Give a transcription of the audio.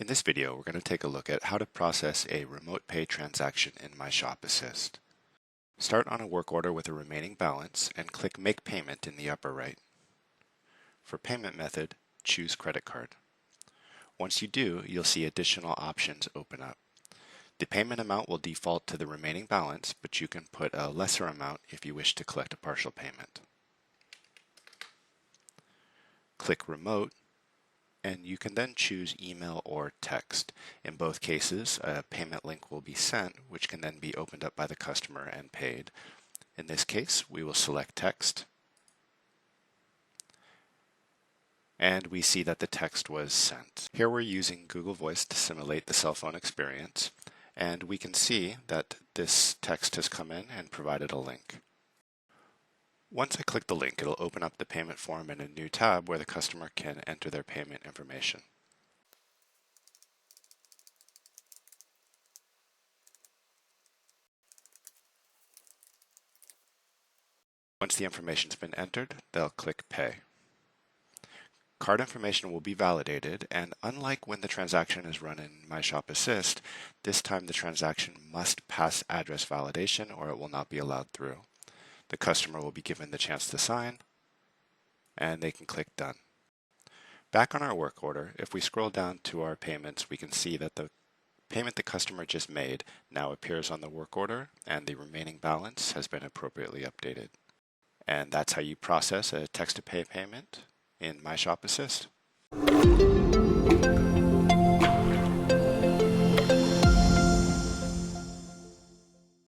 In this video, we're going to take a look at how to process a remote pay transaction in MyShopAssist. Start on a work order with a remaining balance and click Make Payment in the upper right. For payment method, choose credit card. Once you do, you'll see additional options open up. The payment amount will default to the remaining balance, but you can put a lesser amount if you wish to collect a partial payment. Click Remote, and you can then choose email or text. In both cases, a payment link will be sent, which can then be opened up by the customer and paid. In this case, we will select text, and we see that the text was sent. Here we're using Google Voice to simulate the cell phone experience, and we can see that this text has come in and provided a link. Once I click the link, it'll open up the payment form in a new tab where the customer can enter their payment information. Once the information's been entered, they'll click Pay. Card information will be validated, and unlike when the transaction is run in MyShopAssist, this time the transaction must pass address validation or it will not be allowed through. The customer will be given the chance to sign, and they can click Done. Back on our work order, if we scroll down to our payments, we can see that the payment the customer just made now appears on the work order, and the remaining balance has been appropriately updated. And that's how you process a text-to-pay payment in MyShopAssist.